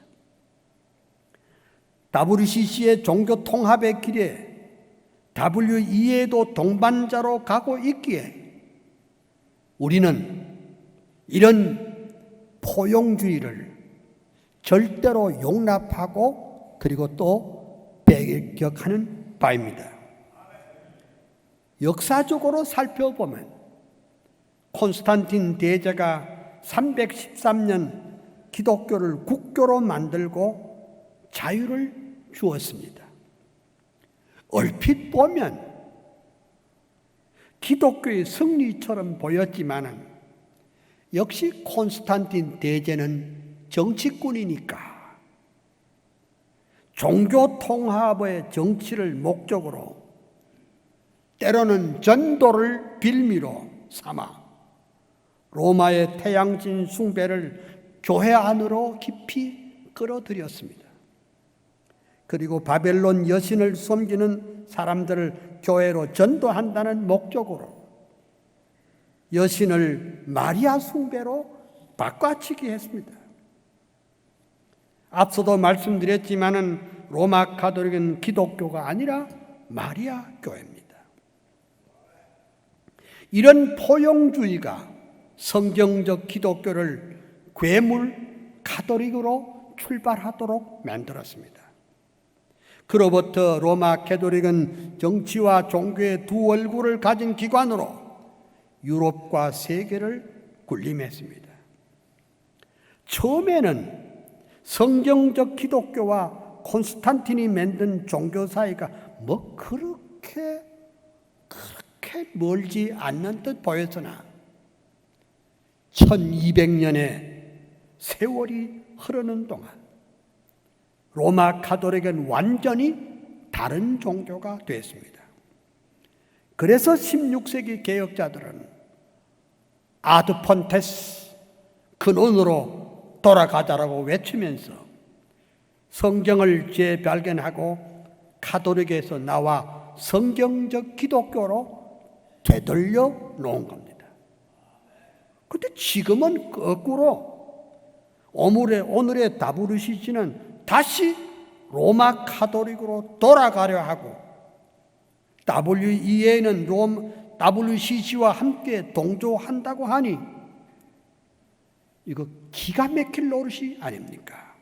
WCC의 종교 통합의 길에 WEA도 동반자로 가고 있기에 우리는 이런 포용주의를 절대로 용납하고 그리고 또 배격하는 바입니다. 역사적으로 살펴보면 콘스탄틴 대제가 313년 기독교를 국교로 만들고 자유를 주었습니다. 얼핏 보면 기독교의 승리처럼 보였지만은 역시 콘스탄틴 대제는 정치꾼이니까 종교 통합의 정치를 목적으로 때로는 전도를 빌미로 삼아 로마의 태양신 숭배를 교회 안으로 깊이 끌어들였습니다. 그리고 바벨론 여신을 섬기는 사람들을 교회로 전도한다는 목적으로 여신을 마리아 숭배로 바꿔치기 했습니다. 앞서도 말씀드렸지만은 로마 가톨릭은 기독교가 아니라 마리아 교회입니다. 이런 포용주의가 성경적 기독교를 괴물 가톨릭으로 출발하도록 만들었습니다. 그로부터 로마 가톨릭은 정치와 종교의 두 얼굴을 가진 기관으로 유럽과 세계를 군림했습니다. 처음에는 성경적 기독교와 콘스탄틴이 만든 종교 사이가 그렇게 멀지 않는 듯 보였으나 1200년의 세월이 흐르는 동안 로마 가톨릭은 완전히 다른 종교가 되었습니다. 그래서 16세기 개혁자들은 아드폰테스 근원으로 돌아가자라고 외치면서 성경을 재발견하고 가톨릭에서 나와 성경적 기독교로 되돌려 놓은 겁니다. 그런데 지금은 거꾸로 오늘의 WCC는 다시 로마 카톨릭으로 돌아가려 하고 WEA는 WCC와 함께 동조한다고 하니 이거 기가 막힐 노릇이 아닙니까?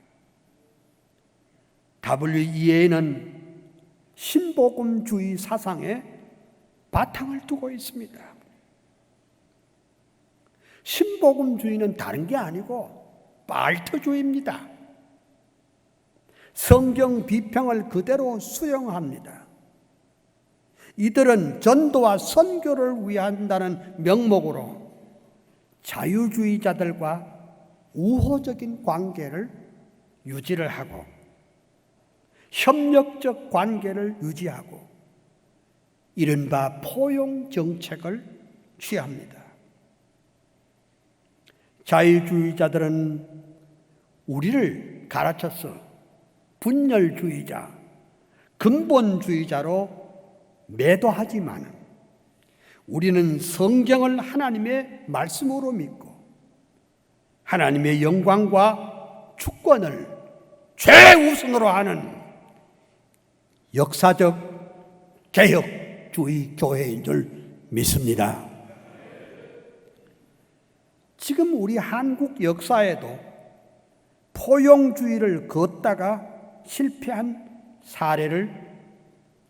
WEA는 신복음주의 사상에 바탕을 두고 있습니다. 신복음주의는 다른 게 아니고 발트주의입니다. 성경 비평을 그대로 수용합니다. 이들은 전도와 선교를 위한다는 명목으로 자유주의자들과 우호적인 관계를 유지를 하고 협력적 관계를 유지하고 이른바 포용 정책을 취합니다. 자유주의자들은 우리를 가르쳐서 분열주의자, 근본주의자로 매도하지만 우리는 성경을 하나님의 말씀으로 믿고 하나님의 영광과 주권을 최우선으로 하는 역사적 개혁주의 교회인 줄 믿습니다. 지금 우리 한국 역사에도 포용주의를 걷다가 실패한 사례를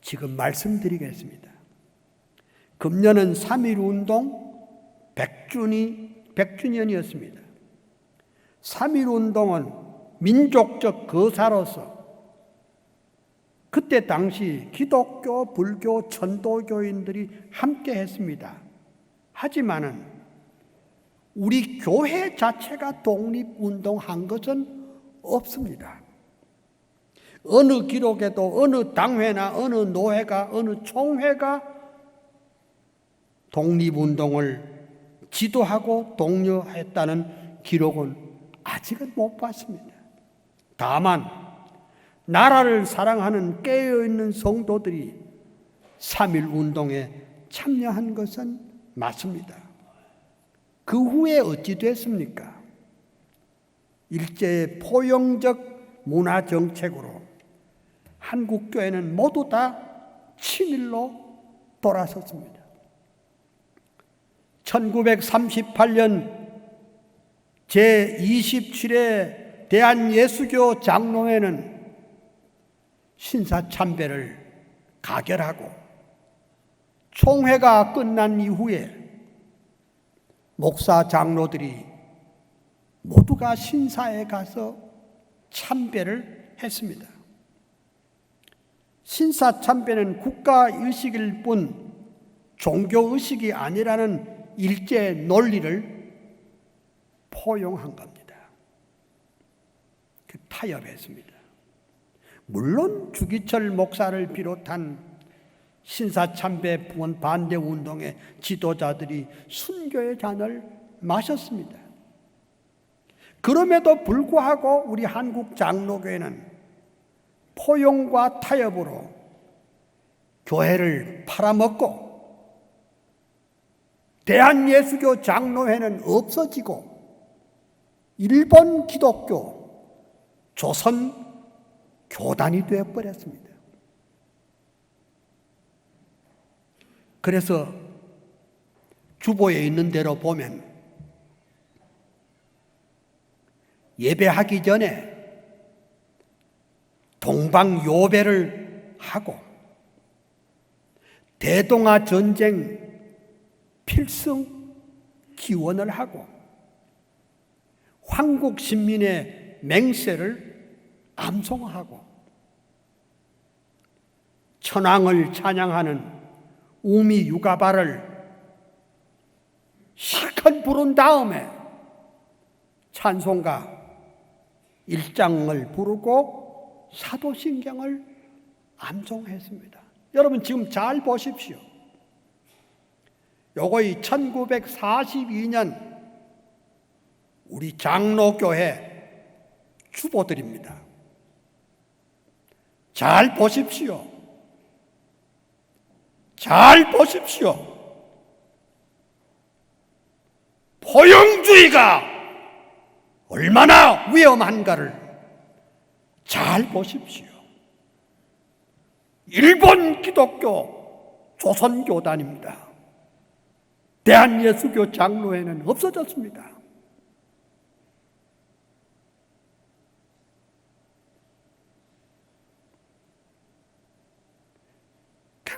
지금 말씀드리겠습니다. 금년은 3.1운동 100주년이었습니다. 3.1운동은 민족적 거사로서 그때 당시 기독교, 불교, 천도교인들이 함께 했습니다. 하지만은 우리 교회 자체가 독립운동한 것은 없습니다. 어느 기록에도 어느 당회나 어느 노회가 어느 총회가 독립운동을 지도하고 독려했다는 기록은 아직은 못 봤습니다. 다만 나라를 사랑하는 깨어있는 성도들이 3.1운동에 참여한 것은 맞습니다. 그 후에 어찌 됐습니까? 일제의 포용적 문화 정책으로 한국 교회는 모두 다 친일로 돌아섰습니다. 1938년 제27회 대한예수교 장로회는 신사참배를 가결하고 총회가 끝난 이후에 목사 장로들이 모두가 신사에 가서 참배를 했습니다. 신사 참배는 국가의식일 뿐 종교의식이 아니라는 일제 논리를 포용한 겁니다. 타협했습니다. 물론 주기철 목사를 비롯한 신사참배 반대 운동의 지도자들이 순교의 잔을 마셨습니다. 그럼에도 불구하고 우리 한국 장로교회는 포용과 타협으로 교회를 팔아먹고 대한예수교 장로회는 없어지고 일본 기독교, 조선 교단이 되어버렸습니다. 그래서 주보에 있는 대로 보면 예배하기 전에 동방요배를 하고 대동아 전쟁 필승 기원을 하고 황국 신민의 맹세를 암송하고 천황을 찬양하는 우미 유가바를 실컷 부른 다음에 찬송가 1장을 부르고 사도신경을 암송했습니다. 여러분 지금 잘 보십시오. 요거이 1942년 우리 장로교회 주보들입니다. 잘 보십시오. 잘 보십시오. 포용주의가 얼마나 위험한가를 잘 보십시오. 일본 기독교 조선교단입니다. 대한예수교 장로회는 없어졌습니다.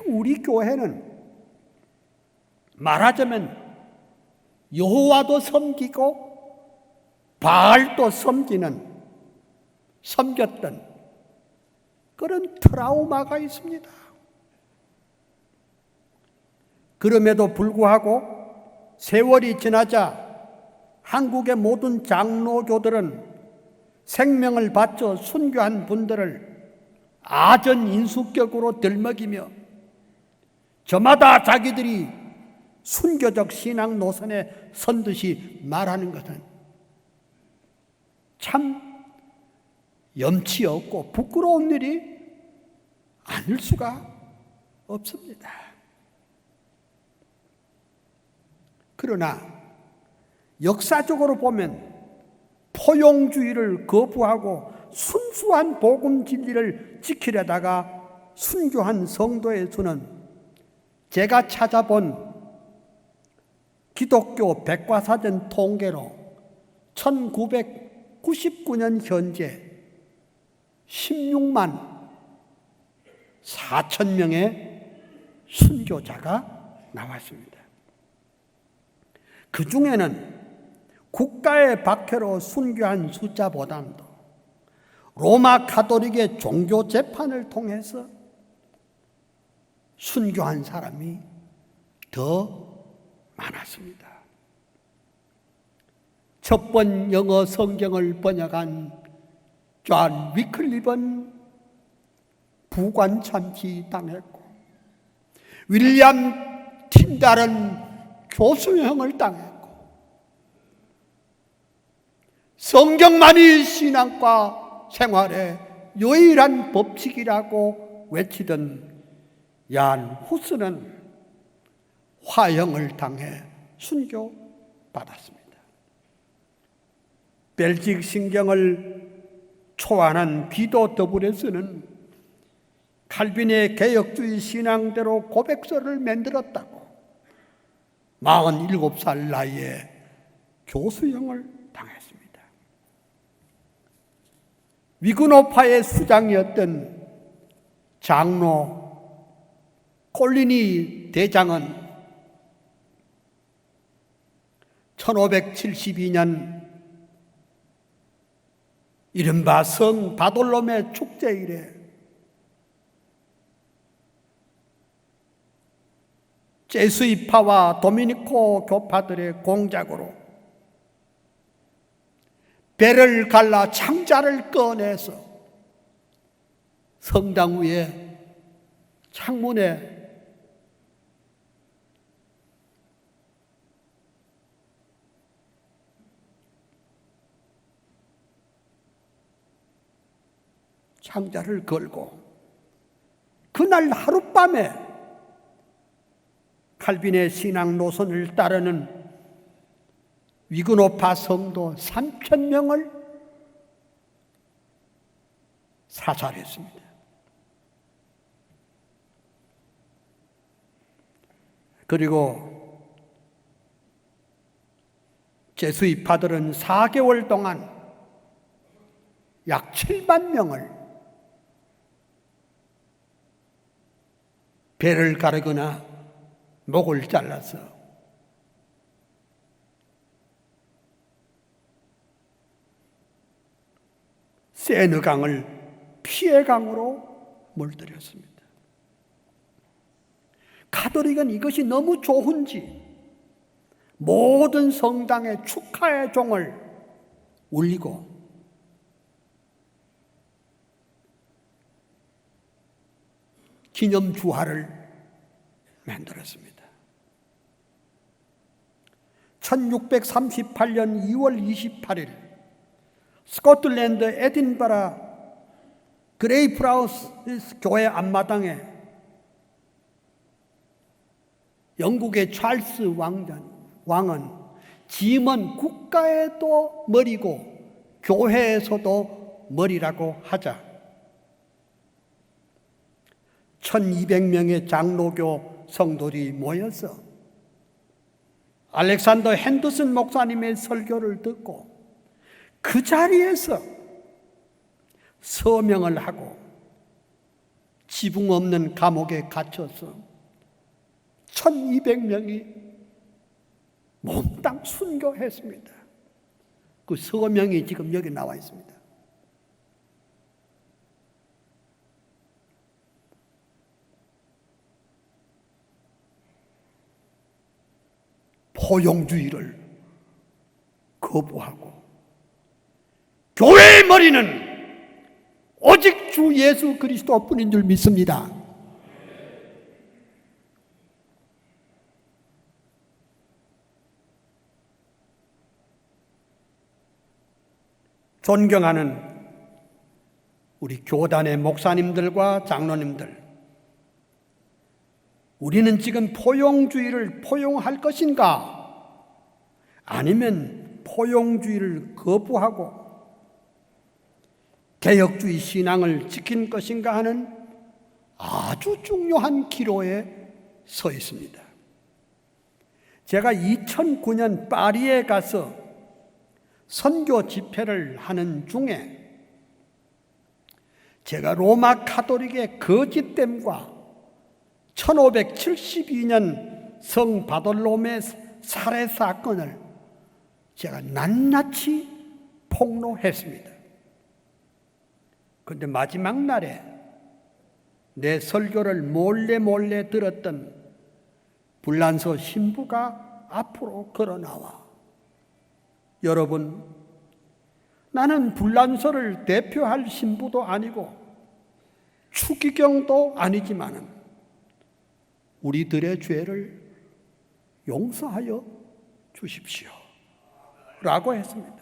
우리 교회는 말하자면 여호와도 섬기고 바알도 섬겼던 그런 트라우마가 있습니다. 그럼에도 불구하고 세월이 지나자 한국의 모든 장로교들은 생명을 바쳐 순교한 분들을 아전인수격으로 들먹이며 저마다 자기들이 순교적 신앙 노선에 선 듯이 말하는 것은 참 염치 없고 부끄러운 일이 아닐 수가 없습니다. 그러나 역사적으로 보면 포용주의를 거부하고 순수한 복음 진리를 지키려다가 순교한 성도의 수는 제가 찾아본 기독교 백과사전 통계로 1999년 현재 16만 4천 명의 순교자가 나왔습니다. 그 중에는 국가의 박해로 순교한 숫자보다도 로마 가톨릭의 종교 재판을 통해서 순교한 사람이 더 많았습니다. 첫 번 영어 성경을 번역한 존 위클립은 부관 참치 당했고, 윌리엄 틴달은 교수형을 당했고, 성경만이 신앙과 생활의 유일한 법칙이라고 외치던 얀 후스는 화형을 당해 순교받았습니다. 벨직 신경을 초안한 비도 더블에서는 칼빈의 개혁주의 신앙대로 고백서를 만들었다고 47살 나이에 교수형을 당했습니다. 위그노파의 수장이었던 장로 콜리니 대장은 1572년 이른바 성 바돌롬의 축제일에 제수이파와 도미니코 교파들의 공작으로 배를 갈라 창자를 꺼내서 성당 위에 창문에 창자를 걸고 그날 하룻밤에 칼빈의 신앙 노선을 따르는 위그노파 성도 3,000명을 사살했습니다. 그리고 제수이파들은 4개월 동안 약 7만 명을 배를 가르거나 목을 잘라서 세느강을 피해강으로 물들였습니다. 가톨릭은 이것이 너무 좋은지 모든 성당에 축하의 종을 울리고 기념 주화를 만들었습니다. 1638년 2월 28일 스코틀랜드 에딘버러 그레이프라우스 교회 앞마당에 영국의 찰스 왕은 짐은 국가에도 머리고 교회에서도 머리라고 하자. 1200명의 장로교 성도들이 모여서 알렉산더 핸더슨 목사님의 설교를 듣고 그 자리에서 서명을 하고 지붕 없는 감옥에 갇혀서 1200명이 몽땅 순교했습니다. 그 서명이 지금 여기 나와 있습니다. 포용주의를 거부하고 교회의 머리는 오직 주 예수 그리스도뿐인 줄 믿습니다. 존경하는 우리 교단의 목사님들과 장로님들, 우리는 지금 포용주의를 포용할 것인가? 아니면 포용주의를 거부하고 개혁주의 신앙을 지킨 것인가 하는 아주 중요한 기로에 서 있습니다. 제가 2009년 파리에 가서 선교 집회를 하는 중에 제가 로마 카톨릭의 거짓됨과 1572년 성 바돌로메 살해 사건을 제가 낱낱이 폭로했습니다. 그런데 마지막 날에 내 설교를 몰래 들었던 불란서 신부가 앞으로 걸어 나와, 여러분, 나는 불란서를 대표할 신부도 아니고 추기경도 아니지만 우리들의 죄를 용서하여 주십시오 라고 했습니다.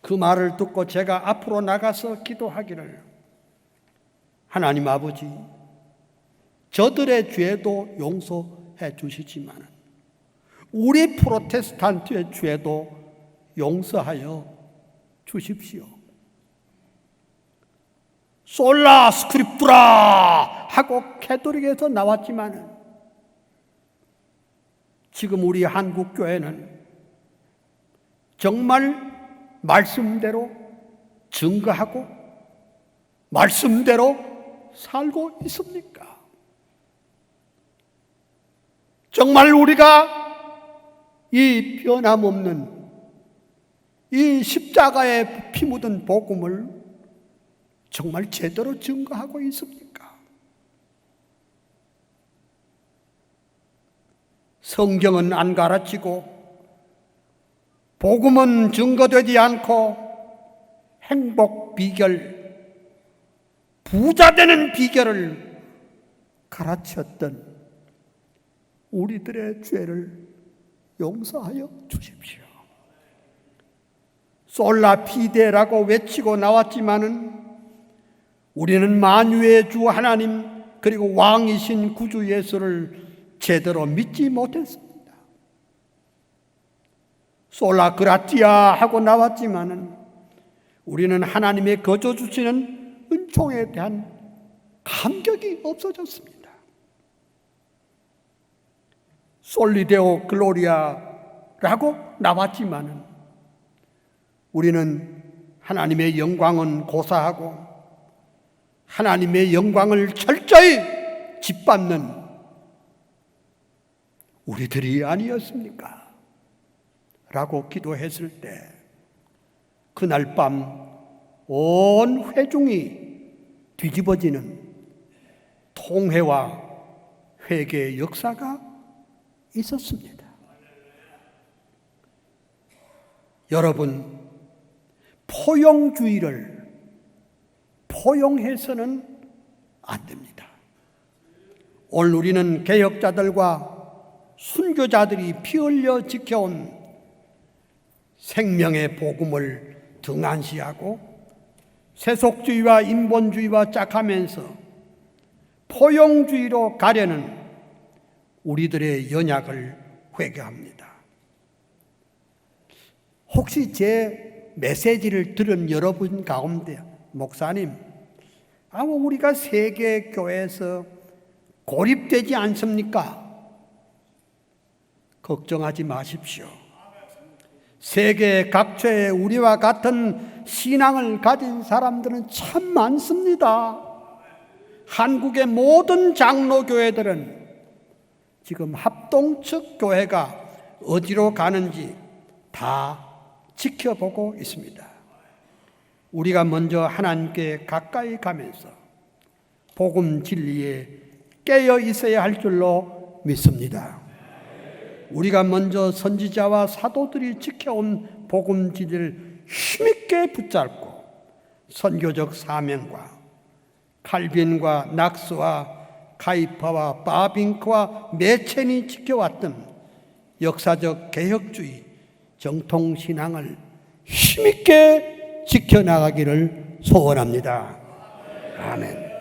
그 말을 듣고 제가 앞으로 나가서 기도하기를, 하나님 아버지, 저들의 죄도 용서해 주시지만 우리 프로테스탄트의 죄도 용서하여 주십시오. 솔라 스크립투라 하고 캐톨릭에서 나왔지만 지금 우리 한국 교회는 정말 말씀대로 증거하고 말씀대로 살고 있습니까? 정말 우리가 이 변함없는 이 십자가에 피 묻은 복음을 정말 제대로 증거하고 있습니까? 성경은 안 가르치고 복음은 증거되지 않고 행복 비결, 부자 되는 비결을 가르쳤던 우리들의 죄를 용서하여 주십시오. 솔라 피데라고 외치고 나왔지만은 우리는 만유의 주 하나님 그리고 왕이신 구주 예수를 제대로 믿지 못했습니다. 솔라 그라티아 하고 나왔지만은 우리는 하나님의 거저 주시는 은총에 대한 감격이 없어졌습니다. 솔리데오 글로리아라고 나왔지만은 우리는 하나님의 영광은 고사하고 하나님의 영광을 철저히 짓밟는 우리들이 아니었습니까? 라고 기도했을 때 그날 밤 온 회중이 뒤집어지는 통회와 회개의 역사가 있었습니다. 여러분, 포용주의를 포용해서는 안 됩니다. 오늘 우리는 개혁자들과 순교자들이 피 흘려 지켜온 생명의 복음을 등한시하고 세속주의와 인본주의와 짝하면서 포용주의로 가려는 우리들의 연약을 회개합니다. 혹시 제 메시지를 들은 여러분 가운데 목사님, 우리가 세계 교회에서 고립되지 않습니까? 걱정하지 마십시오. 세계 각처에 우리와 같은 신앙을 가진 사람들은 참 많습니다. 한국의 모든 장로교회들은 지금 합동측 교회가 어디로 가는지 다 지켜보고 있습니다. 우리가 먼저 하나님께 가까이 가면서 복음 진리에 깨어 있어야 할 줄로 믿습니다. 우리가 먼저 선지자와 사도들이 지켜온 복음 진리를 힘있게 붙잡고 선교적 사명과 칼빈과 낙스와 가이파와 바빙크와 메첸이 지켜왔던 역사적 개혁주의 정통신앙을 힘있게 지켜나가기를 소원합니다. 아멘.